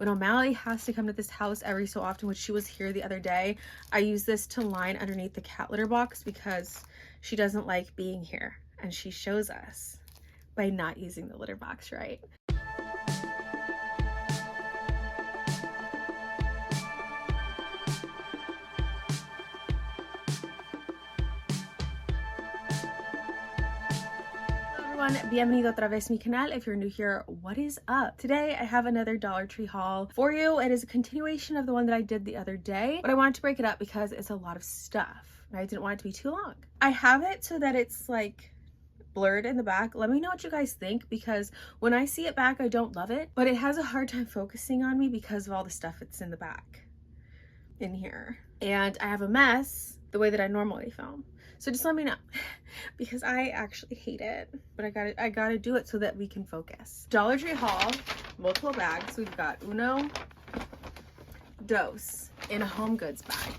when O'Malley has to come to this house every so often, which she was here the other day, I use this to line underneath the cat litter box because she doesn't like being here. And she shows us by not using the litter box right. Bienvenido otra vez mi canal. If you're new here, what is up? Today I have another Dollar Tree haul for you. It is a continuation of the one that I did the other day, but I wanted to break it up because it's a lot of stuff and I didn't want it to be too long. I have it so that it's like blurred in the back. Let me know what you guys think, because when I see it back I don't love it, but it has a hard time focusing on me because of all the stuff that's in the back in here, and I have a mess the way that I normally film. So just let me know, because I actually hate it, but I gotta do it so that we can focus. Dollar Tree haul, multiple bags. We've got uno, dos in a home goods bag.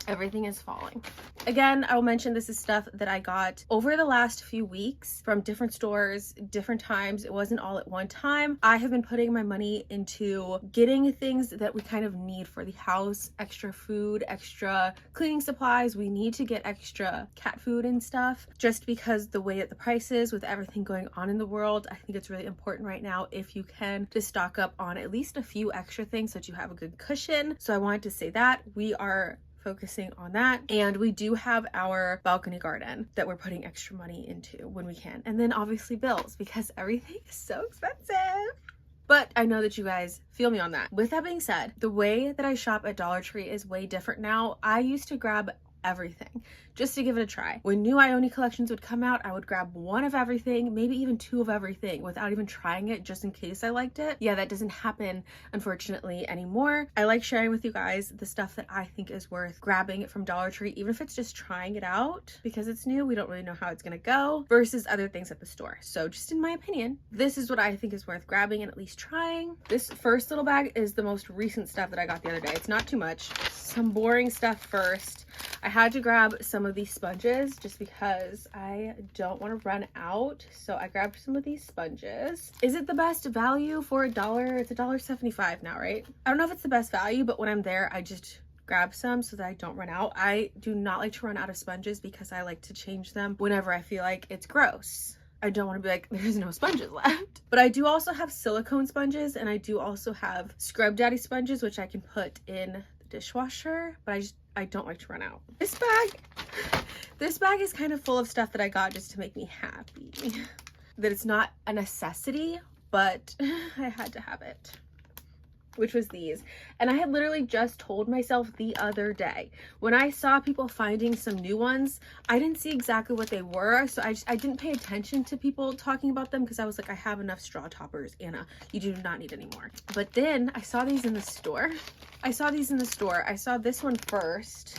Everything is falling. Again, I will mention this is stuff that I got over the last few weeks from different stores, different times. It wasn't all at one time. I have been putting my money into getting things that we kind of need for the house, extra food, extra cleaning supplies. We need to get extra cat food and stuff, just because the way that the price is with everything going on in the world. I think it's really important right now, if you can, to stock up on at least a few extra things so that you have a good cushion. So I wanted to say that we are focusing on that, and we do have our balcony garden that we're putting extra money into when we can, and then obviously bills, because everything is so expensive. But I know that you guys feel me on that. With that being said, the way that I shop at Dollar Tree is way different now. I used to grab everything just to give it a try. When new IONI collections would come out, I would grab one of everything, maybe even two of everything, without even trying it, just in case I liked it. Yeah, that doesn't happen, unfortunately, anymore. I like sharing with you guys the stuff that I think is worth grabbing from Dollar Tree, even if it's just trying it out, because it's new, we don't really know how it's gonna go, versus other things at the store. So just in my opinion, this is what I think is worth grabbing and at least trying. This first little bag is the most recent stuff that I got the other day. It's not too much. Some boring stuff first. I had to grab some of these sponges just because I don't want to run out. So I grabbed some of these sponges. Is it the best value for $1? It's $1.75 now, right? I don't know if it's the best value, but when I'm there, I just grab some so that I don't run out. I do not like to run out of sponges because I like to change them whenever I feel like it's gross. I don't want to be like, there's no sponges left. But I do also have silicone sponges, and I do also have Scrub Daddy sponges, which I can put in the dishwasher, but I don't like to run out. This bag is kind of full of stuff that I got just to make me happy. That it's not a necessity, but I had to have it, which was these. And I had literally just told myself the other day, when I saw people finding some new ones, I didn't see exactly what they were, so I didn't pay attention to people talking about them, because I was like, I have enough straw toppers, Anna, you do not need any more. But then I saw these in the store. I saw this one first,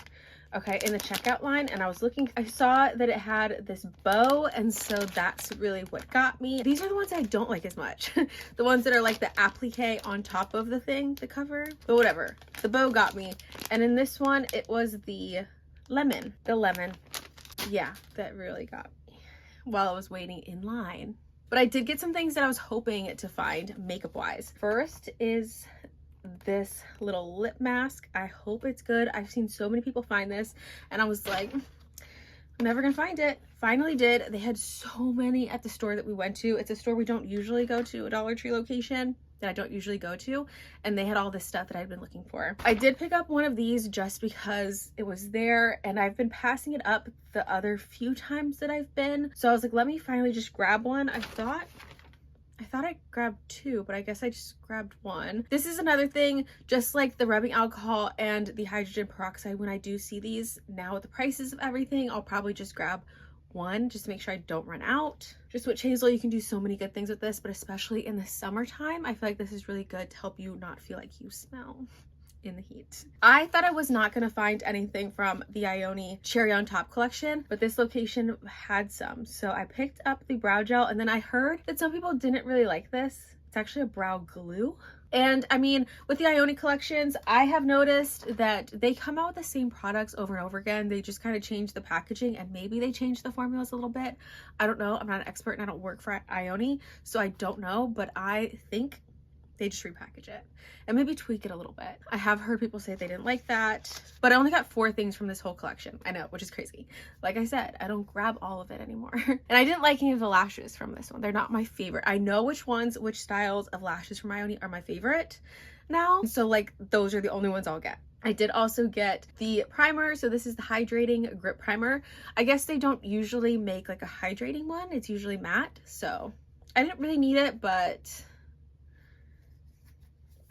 okay, in the checkout line, and I was looking, I saw that it had this bow, and so that's really what got me. These are the ones I don't like as much. The ones that are like the applique on top of the thing, the cover, but whatever. The bow got me. And in this one, it was the lemon. Yeah, that really got me while I was waiting in line. But I did get some things that I was hoping to find makeup wise. First is this little lip mask. I hope it's good. I've seen so many people find this, and I was like, I'm never gonna find it. Finally did. They had so many at the store that we went to. It's a store we don't usually go to, a Dollar Tree location that I don't usually go to, and they had all this stuff that I'd been looking for. I did pick up one of these just because it was there, and I've been passing it up the other few times that I've been, so I was like, let me finally just grab one. I thought I grabbed two, but I guess I just grabbed one. This is another thing, just like the rubbing alcohol and the hydrogen peroxide, when I do see these now with the prices of everything, I'll probably just grab one just to make sure I don't run out. Just with Hazel, you can do so many good things with this, but especially in the summertime, I feel like this is really good to help you not feel like you smell in the heat. I thought I was not gonna find anything from the IONI Cherry on Top collection, but this location had some. So I picked up the brow gel, and then I heard that some people didn't really like this. It's actually a brow glue. And I mean, with the IONI collections, I have noticed that they come out with the same products over and over again. They just kind of change the packaging, and maybe they change the formulas a little bit. I don't know. I'm not an expert and I don't work for IONI, so I don't know, but I think They just repackage it and maybe tweak it a little bit. I have heard people say they didn't like that, but I only got 4 things from this whole collection. I know, which is crazy. Like I said, I don't grab all of it anymore. And I didn't like any of the lashes from this one. They're not my favorite. I know which styles of lashes from IONI are my favorite now. So like those are the only ones I'll get. I did also get the primer. So this is the hydrating grip primer. I guess they don't usually make like a hydrating one. It's usually matte. So I didn't really need it, but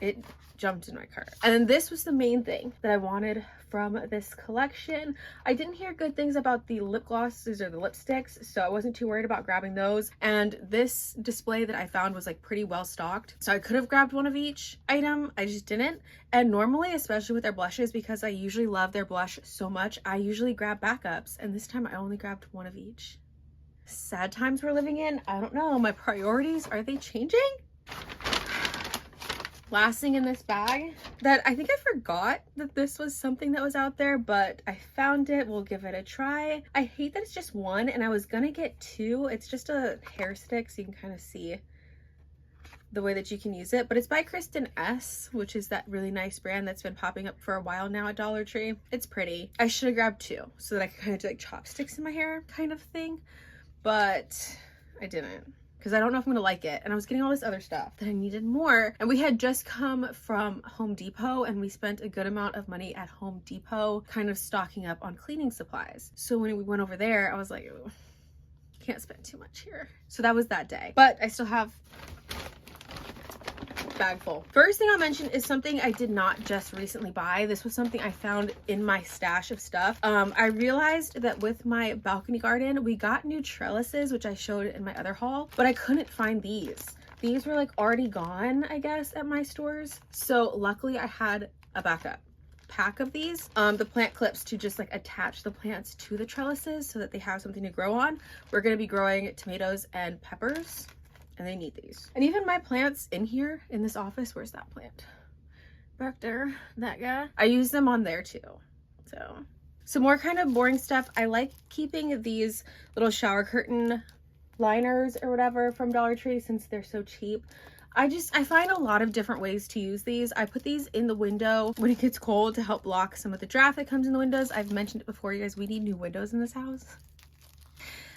it jumped in my cart. And then this was the main thing that I wanted from this collection. I didn't hear good things about the lip glosses or the lipsticks, so I wasn't too worried about grabbing those. And this display that I found was like pretty well stocked, so I could have grabbed one of each item. I just didn't. And normally, especially with their blushes, because I usually love their blush so much, I usually grab backups, and this time I only grabbed one of each. Sad times we're living in. I don't know, my priorities, are they changing? Last thing in this bag that I think I forgot that this was something that was out there, but I found it. We'll give it a try. I hate that it's just one, and I was gonna get 2. It's just a hair stick, so you can kind of see the way that you can use it, but it's by Kristen S, which is that really nice brand that's been popping up for a while now at Dollar Tree. It's pretty. I should have grabbed 2 so that I could kind of do like chopsticks in my hair kind of thing, but I didn't, because I don't know if I'm gonna like it. And I was getting all this other stuff that I needed more. And we had just come from Home Depot, and we spent a good amount of money at Home Depot kind of stocking up on cleaning supplies. So when we went over there, I was like, oh, can't spend too much here. So that was that day. But I still have bag full. First thing I'll mention is something I did not just recently buy. This was something I found in my stash of stuff. I realized that with my balcony garden, we got new trellises, which I showed in my other haul, but I couldn't find these. These were like already gone, I guess, at my stores. So luckily I had a backup pack of these, the plant clips to just like attach the plants to the trellises so that they have something to grow on. We're going to be growing tomatoes and peppers, and they need these. And even my plants in here in this office, where's that plant? Back there, that guy. I use them on there too. So some more kind of boring stuff. I like keeping these little shower curtain liners or whatever from Dollar Tree since they're so cheap. I find a lot of different ways to use these. I put these in the window when it gets cold to help block some of the draft that comes in the windows. I've mentioned it before, you guys, we need new windows in this house.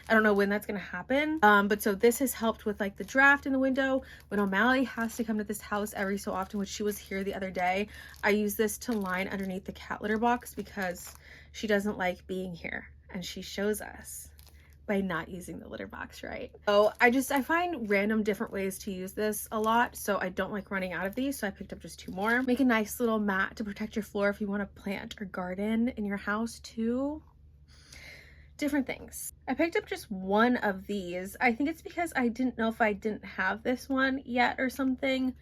I don't know when that's gonna happen, but so this has helped with like the draft in the window. When O'Malley has to come to this house every so often, which she was here the other day, I use this to line underneath the cat litter box because she doesn't like being here, and she shows us by not using the litter box right. So I find random different ways to use this a lot, so I don't like running out of these, so I picked up just 2 more. Make a nice little mat to protect your floor if you want to plant or garden in your house too. Different things. I picked up just 1 of these. I think it's because I didn't know if I didn't have this one yet or something.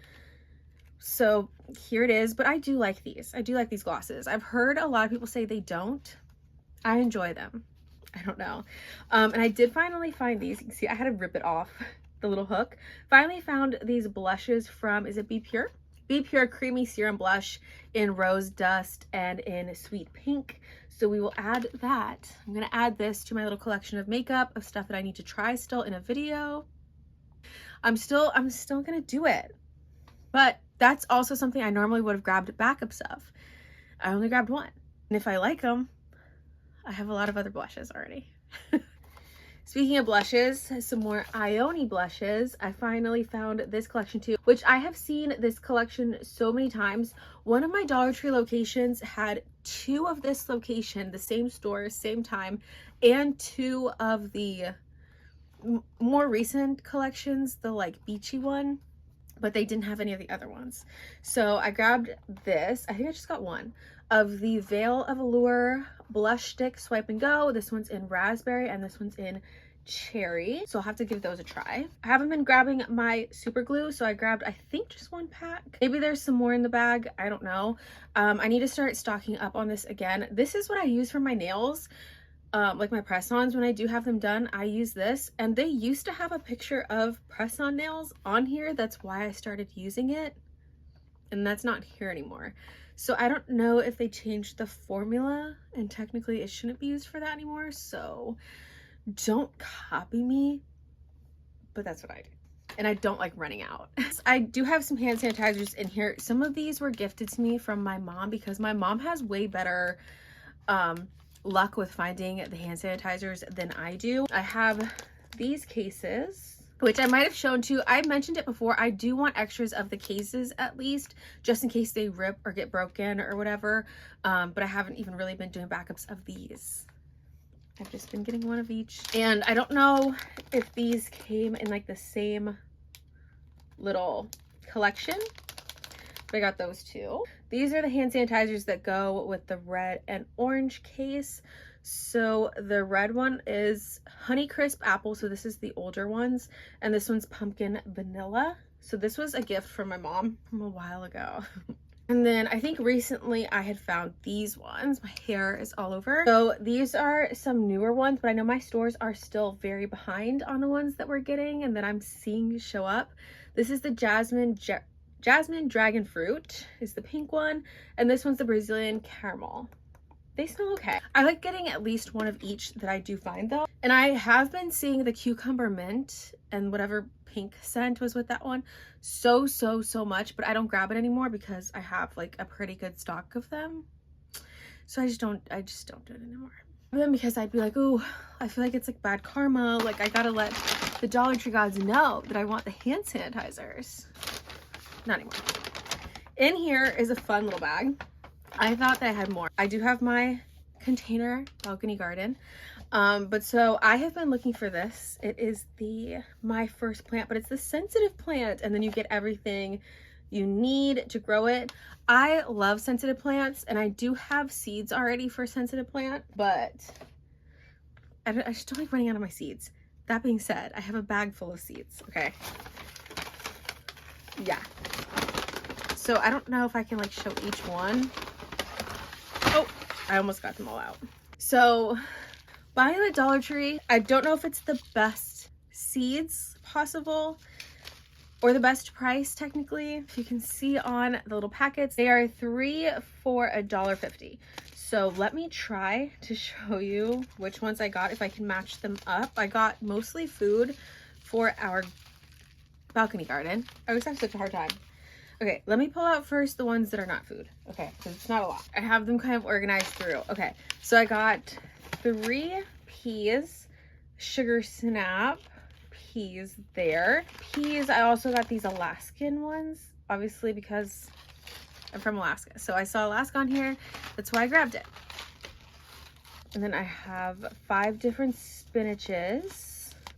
So here it is, but I do like these. I do like these glosses. I've heard a lot of people say they don't. I enjoy them. I don't know. And I did finally find these. You can see I had to rip it off the little hook. Finally found these blushes from, is it Be Pure? Be Pure Creamy Serum Blush in Rose Dust and in Sweet Pink. So we will add that. I'm gonna add this to my little collection of makeup, of stuff that I need to try still in a video. I'm still gonna do it. But that's also something I normally would have grabbed backups of. I only grabbed 1. And if I like them, I have a lot of other blushes already. Speaking of blushes, some more IONI blushes. I finally found this collection too, which I have seen this collection so many times. One of my Dollar Tree locations had 2 of this location, the same store, same time, and 2 of the more recent collections, the like beachy one, but they didn't have any of the other ones. So I grabbed this. I think I just got 1 of the Veil of Allure blush stick swipe and go. This one's in raspberry and this one's in cherry, so I'll have to give those a try. I haven't been grabbing my super glue, so I grabbed I think just 1 pack. Maybe there's some more in the bag, I don't know. I need to start stocking up on this again. This is what I use for my nails, like my press-ons. When I do have them done, I use this, and they used to have a picture of press-on nails on here. That's why I started using it, and that's not here anymore. So I don't know if they changed the formula, and technically it shouldn't be used for that anymore, so don't copy me, but that's what I do. and I don't like running out. I do have some hand sanitizers in here. Some of these were gifted to me from my mom because my mom has way better luck with finding the hand sanitizers than I do. I have these cases, which I might have shown to you. I mentioned it before. I do want extras of the cases at least, just in case they rip or get broken or whatever. But I haven't even really been doing backups of these. I've just been getting one of each. And I don't know if these came in like the same little collection, but I got those too. These are the hand sanitizers that go with the red and orange case. So the red one is Honeycrisp Apple. So this is the older ones. And this one's Pumpkin Vanilla. So this was a gift from my mom from a while ago. And then I think recently I had found these ones. My hair is all over. So these are some newer ones, but I know my stores are still very behind on the ones that we're getting and that I'm seeing show up. This is the Jasmine Dragon Fruit is the pink one. And this one's the Brazilian Caramel. They smell okay. I like getting at least one of each that I do find though. And I have been seeing the Cucumber Mint and whatever pink scent was with that one so much, but I don't grab it anymore because I have like a pretty good stock of them. So I just don't do it anymore. Then because I'd be like, oh, I feel like it's like bad karma. Like I gotta let the Dollar Tree gods know that I want the hand sanitizers. Not anymore. In here is a fun little bag. I thought that I had more. I do have my container balcony garden. But so I have been looking for this. It is my first plant, but it's the sensitive plant, and then you get everything you need to grow it. I love sensitive plants, and I do have seeds already for sensitive plant, but I just don't like running out of my seeds. That being said, I have a bag full of seeds. Okay. Yeah. So I don't know if I can like show each one. Oh, I almost got them all out. So buying the Dollar Tree, I don't know if it's the best seeds possible or the best price technically. If you can see on the little packets, they are 3 for $1.50. So let me try to show you which ones I got, if I can match them up. I got mostly food for our balcony garden. I always have such a hard time. Okay, let me pull out first the ones that are not food. Okay, because it's not a lot. I have them kind of organized through. Okay, so I got 3 peas, sugar snap peas there. Peas, I also got these Alaskan ones, obviously because I'm from Alaska. So I saw Alaska on here, that's why I grabbed it. And then I have 5 different spinaches.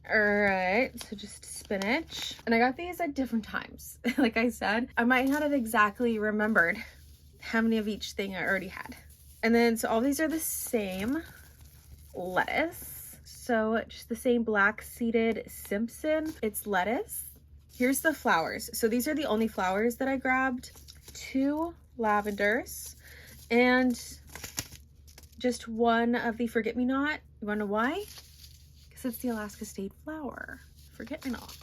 All right, so just spinach. And I got these at different times. Like I said, I might not have exactly remembered how many of each thing I already had. And then, so all these are the same. Lettuce. So just the same black seeded Simpson. It's lettuce. Here's the flowers. So these are the only flowers that I grabbed. 2 lavenders and just 1 of the forget-me-not. You wanna know why? Because it's the Alaska State flower. Forget-me-not.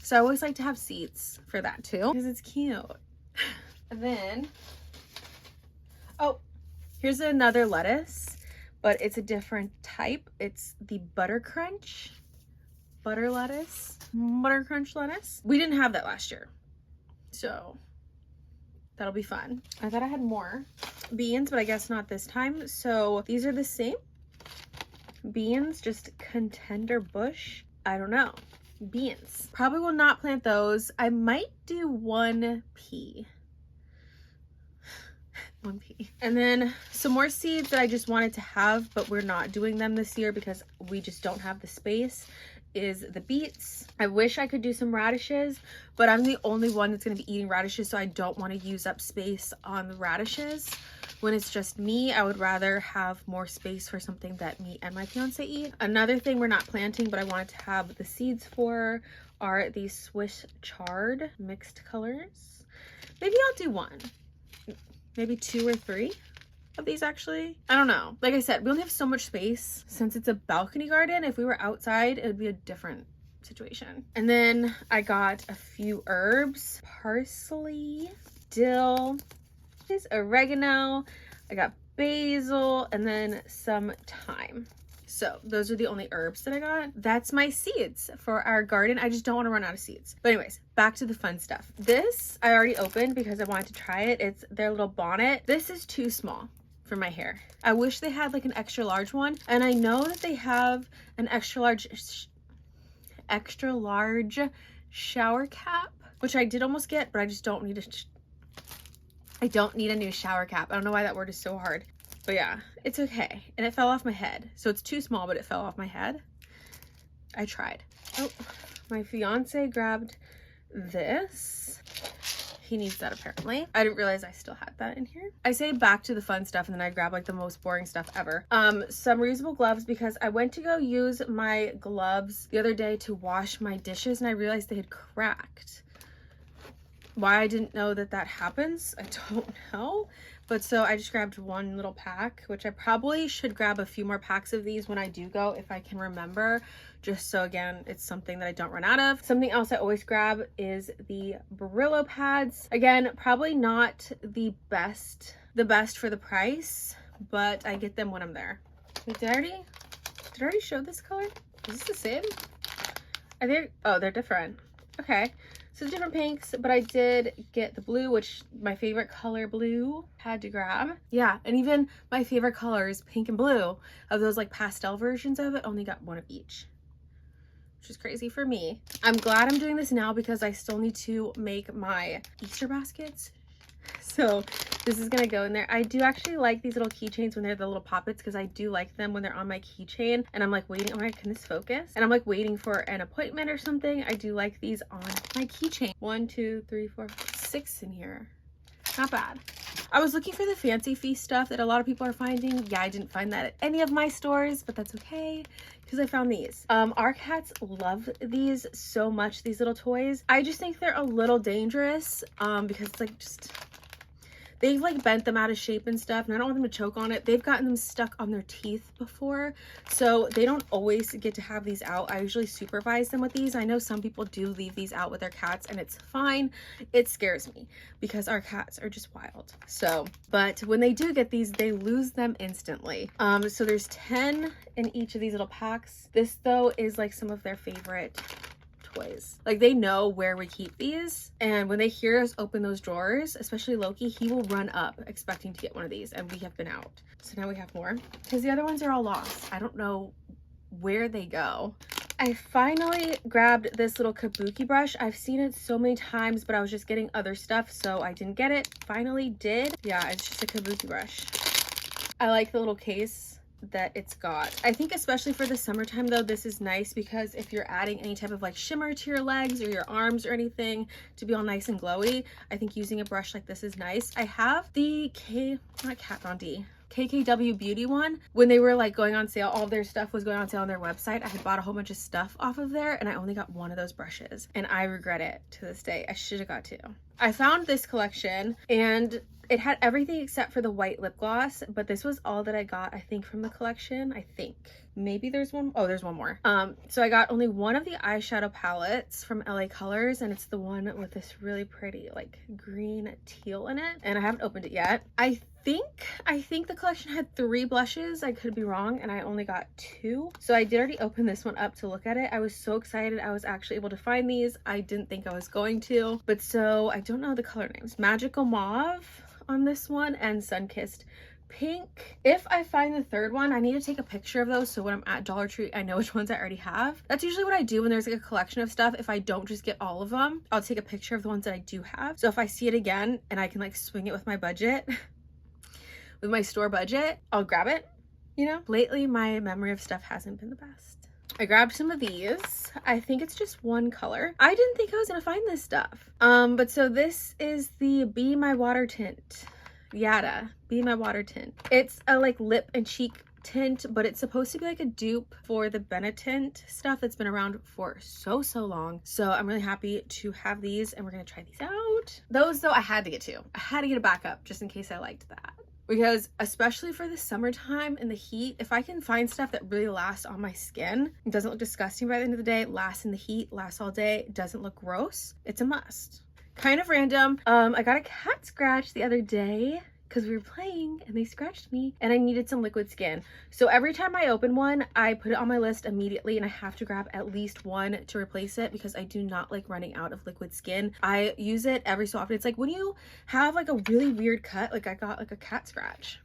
So I always like to have seeds for that too, because it's cute. And then, oh, here's another lettuce, but it's a different type. It's the Butter Crunch lettuce. We didn't have that last year, so that'll be fun. I thought I had more beans, but I guess not this time. So these are the same beans, just Contender Bush. I don't know. Beans. Probably will not plant those. I might do 1 pea. 1 pea. And then some more seeds that I just wanted to have, but we're not doing them this year because we just don't have the space, is the beets. I wish I could do some radishes, but I'm the only one that's going to be eating radishes, so I don't want to use up space on the radishes. When it's just me, I would rather have more space for something that me and my fiance eat. Another thing we're not planting, but I wanted to have the seeds for, are these Swiss chard mixed colors. Maybe I'll do 1. Maybe 2 or 3 of these actually. I don't know. Like I said, we only have so much space. Since it's a balcony garden, if we were outside, it would be a different situation. And then I got a few herbs. Parsley, dill, oregano. I got basil, and then some thyme. So those are the only herbs that I got. That's my seeds for our garden. I just don't want to run out of seeds. But anyways, back to the fun stuff. This I already opened because I wanted to try it. It's their little bonnet. This is too small for my hair. I wish they had like an extra large one. And I know that they have an extra large shower cap, which I did almost get, but I just don't need I don't need a new shower cap. I don't know why that word is so hard. But yeah, it's okay. And it fell off my head. So it's too small, but it fell off my head. I tried. Oh, my fiance grabbed this. He needs that apparently. I didn't realize I still had that in here. I say back to the fun stuff and then I grab like the most boring stuff ever. Some reusable gloves because I went to go use my gloves the other day to wash my dishes and I realized they had cracked. Why I didn't know that that happens, I don't know. But so I just grabbed one little pack, which I probably should grab a few more packs of these when I do go, if I can remember, just so again, it's something that I don't run out of. Something else I always grab is the Brillo pads. Again, probably not the best for the price, but I get them when I'm there. Wait, did I already show this color? Is this the same? I think, oh, they're different. Okay. So different pinks, but I did get the blue, which my favorite color blue, had to grab. Yeah, and even my favorite colors, pink and blue, of those like pastel versions of it, only got one of each, which is crazy for me. I'm glad I'm doing this now because I still need to make my Easter baskets. So this is gonna go in there. I do actually like these little keychains when they're the little poppets because I do like them when they're on my keychain and I'm like waiting. Oh my God, can this focus? And I'm like waiting for an appointment or something. I do like these on my keychain. 1, 2, 3, 4, 6 in here. Not bad. I was looking for the fancy feast stuff that a lot of people are finding. Yeah, I didn't find that at any of my stores, but that's okay because I found these. Our cats love these so much, these little toys. I just think they're a little dangerous because it's like just... they've like bent them out of shape and stuff and I don't want them to choke on it. They've gotten them stuck on their teeth before, so they don't always get to have these out. I usually supervise them with these. I know some people do leave these out with their cats and it's fine. It scares me because our cats are just wild. So, but when they do get these, they lose them instantly. So there's 10 in each of these little packs. This though is like some of their favorite toys. Like they know where we keep these, and when they hear us open those drawers, especially Loki, he will run up expecting to get one of these, and we have been out. So now we have more because the other ones are all lost. I don't know where they go. I finally grabbed this little kabuki brush. I've seen it so many times, but I was just getting other stuff, so I didn't get it. Finally did. Yeah, it's just a kabuki brush. I like the little case that it's got. I think especially for the summertime though, this is nice because if you're adding any type of like shimmer to your legs or your arms or anything to be all nice and glowy, I think using a brush like this is nice. I have the KKW Beauty one. When they were like going on sale, all of their stuff was going on sale on their website. I had bought a whole bunch of stuff off of there and I only got one of those brushes and I regret it to this day. I should have got two. I found this collection and it had everything except for the white lip gloss, but this was all that I got, I think, from the collection. I think maybe there's one. Oh, there's one more. So I got only one of the eyeshadow palettes from LA Colors, and it's the one with this really pretty like green teal in it, and I haven't opened it yet. I think the collection had 3 blushes. I could be wrong, and I only got 2. So I did already open this one up to look at it. I was so excited I was actually able to find these. I didn't think I was going to, but so I don't know the color names. Magical Mauve on this one and Sunkissed Pink. If I find the third one, I need to take a picture of those so when I'm at Dollar Tree, I know which ones I already have. That's usually what I do when there's like a collection of stuff. If I don't just get all of them, I'll take a picture of the ones that I do have. So if I see it again and I can like swing it with my budget, with my store budget, I'll grab it, you know? Lately, my memory of stuff hasn't been the best. I grabbed some of these. I think it's just one color. I didn't think I was gonna find this stuff. But so this is the Be My Water tint. Yada, Be My Water tint. It's a like lip and cheek tint, but it's supposed to be like a dupe for the Benetint stuff that's been around for so long. So I'm really happy to have these and we're gonna try these out. Those though, I had to get 2. I had to get a backup just in case I liked that. Because especially for the summertime and the heat, if I can find stuff that really lasts on my skin, it doesn't look disgusting by the end of the day, lasts in the heat, lasts all day, doesn't look gross, it's a must. Kind of random, I got a cat scratch the other day because we were playing and they scratched me and I needed some liquid skin. So every time I open one, I put it on my list immediately and I have to grab at least one to replace it because I do not like running out of liquid skin. I use it every so often. It's like when you have like a really weird cut, like I got like a cat scratch.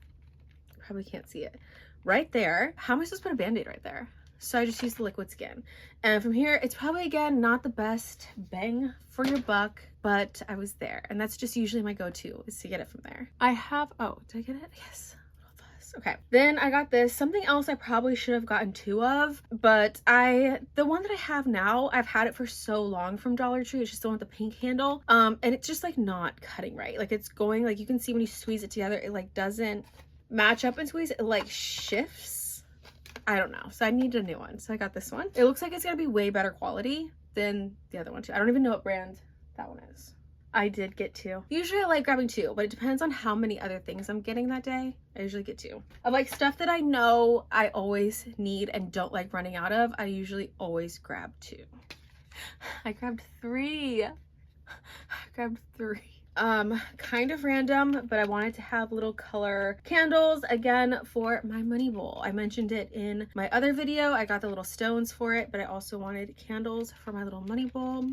Probably can't see it right there. How am I supposed to put a band-aid right there? So I just use the liquid skin. And from here, it's probably, again, not the best bang for your buck, but I was there. And that's just usually my go-to, is to get it from there. I have, oh, did I get it? Yes. Okay, then I got this, something else I probably should have gotten two of, but the one that I have now, I've had it for so long from Dollar Tree. It's just the one with the pink handle, and it's just like not cutting right. Like it's going, like you can see when you squeeze it together, it like doesn't match up and squeeze, it like shifts. I don't know, so I need a new one. So I got this one. It looks like it's gonna be way better quality than the other one too. I don't even know what brand that one is. I did get two. Usually I like grabbing two, but it depends on how many other things I'm getting that day. I usually get two. Of like stuff that I know I always need and don't like running out of, I usually always grab two. I grabbed three. Kind of random, but I wanted to have little color candles again for my money bowl. I mentioned it in my other video. I got the little stones for it, but I also wanted candles for my little money bowl.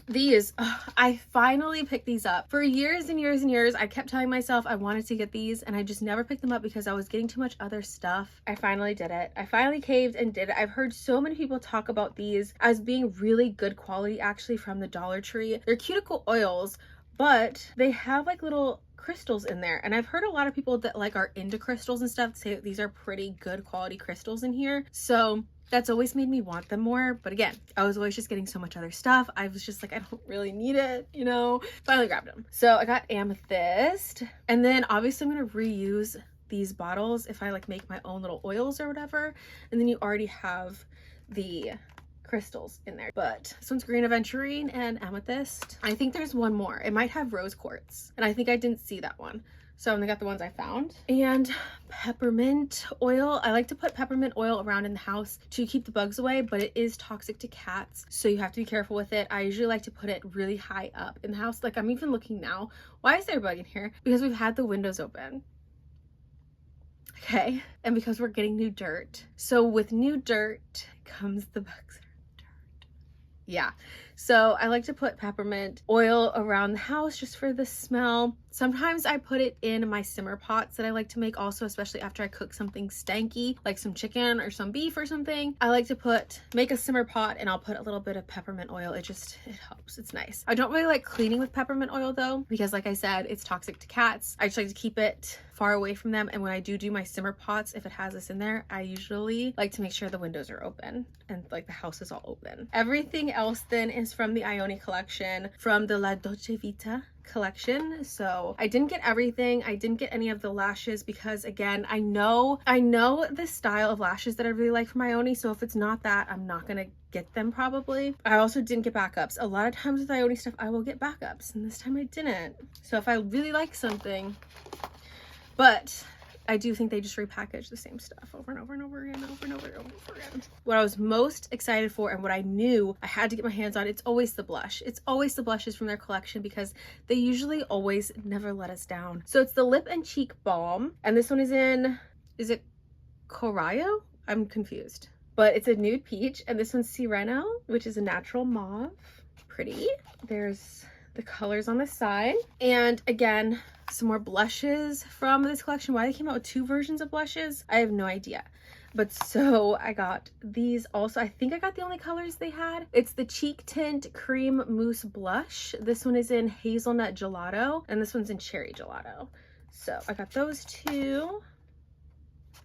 These, I finally picked these up. For years and years and years, I kept telling myself I wanted to get these and I just never picked them up because I was getting too much other stuff. I finally did it. I finally caved and did it. I've heard so many people talk about these as being really good quality actually from the Dollar Tree. They're cuticle oils, but they have like little crystals in there, and I've heard a lot of people that like are into crystals and stuff say that these are pretty good quality crystals in here, so that's always made me want them more. But again, I was always just getting so much other stuff. I was just like, I don't really need it, you know. Finally grabbed them. So I got amethyst, and then obviously I'm gonna reuse these bottles if I like make my own little oils or whatever, and then you already have the crystals in there. But this one's green aventurine and amethyst. I think there's one more. It might have rose quartz, and I think I didn't see that one. So I only got the ones I found. And peppermint oil. I like to put peppermint oil around in the house to keep the bugs away, but it is toxic to cats, so you have to be careful with it. I usually like to put it really high up in the house. Like I'm even looking now. Why is there a bug in here? Because we've had the windows open. Okay, and because we're getting new dirt. So with new dirt comes the bugs. Yeah, so I like to put peppermint oil around the house just for the smell. Sometimes I put it in my simmer pots that I like to make also, especially after I cook something stanky, like some chicken or some beef or something. I like to make a simmer pot and I'll put a little bit of peppermint oil. It helps. It's nice. I don't really like cleaning with peppermint oil though, because like I said, it's toxic to cats. I just like to keep it far away from them. And when I do my simmer pots, if it has this in there, I usually like to make sure the windows are open and like the house is all open. Everything else then is from the IONI collection, from the La Dolce Vita collection. So I didn't get everything. I didn't get any of the lashes because again, I know the style of lashes that I really like from IONI. So if it's not that, I'm not gonna get them probably. I also didn't get backups. A lot of times with IONI stuff, I will get backups, and this time I didn't. So if I really like something, but I do think they just repackage the same stuff over and over and over again, over and over and over again. What I was most excited for and what I knew I had to get my hands on, it's always the blush. It's always the blushes from their collection because they usually always never let us down. So it's the Lip and Cheek Balm, and this one is it Corayo? I'm confused. But it's a nude peach, and this one's Sireno, which is a natural mauve. Pretty. There's the colors on the side. And again, some more blushes from this collection. Why they came out with two versions of blushes, I have no idea. But so I got these also. I think I got the only colors they had. It's the Cheek Tint Cream Mousse Blush. This one is in Hazelnut Gelato, and this one's in Cherry Gelato. So I got those two.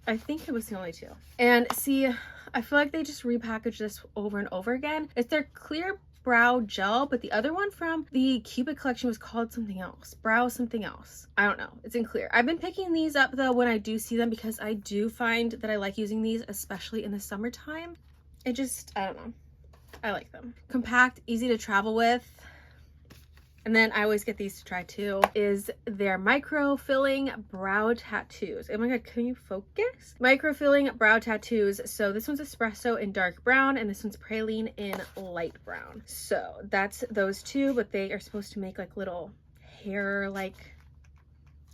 I think it was the only two. And see, I feel like they just repackaged this over and over again. It's their clear brow gel, but the other one from the Cupid collection was called something else. Brow something else. I don't know. It's in clear. I've been picking these up though when I do see them because I do find that I like using these, especially in the summertime. I don't know. I like them. Compact, easy to travel with. And then I always get these to try too, is their micro filling brow tattoos. Oh my god, can you focus? Micro filling brow tattoos. So this one's espresso in dark brown and this one's praline in light brown. So that's those two, but they are supposed to make like little hair, like,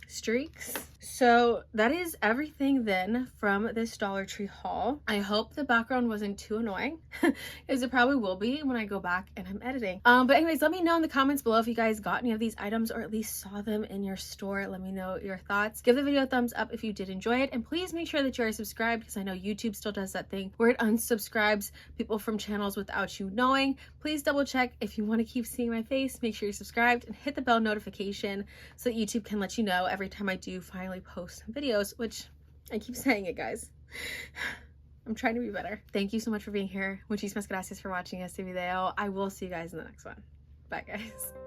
streaks. So that is everything then from this Dollar Tree haul. I hope the background wasn't too annoying, because it probably will be when I go back and I'm editing. But anyways, let me know in the comments below if you guys got any of these items or at least saw them in your store. Let me know your thoughts. Give the video a thumbs up if you did enjoy it, and please make sure that you are subscribed, because I know YouTube still does that thing where it unsubscribes people from channels without you knowing. Please double check. If you want to keep seeing my face, make sure you're subscribed and hit the bell notification so that YouTube can let you know every time I do finally post videos, which I keep saying it, guys. I'm trying to be better. Thank you so much for being here. Muchísimas gracias for watching este video. I will see you guys in the next one. Bye, guys.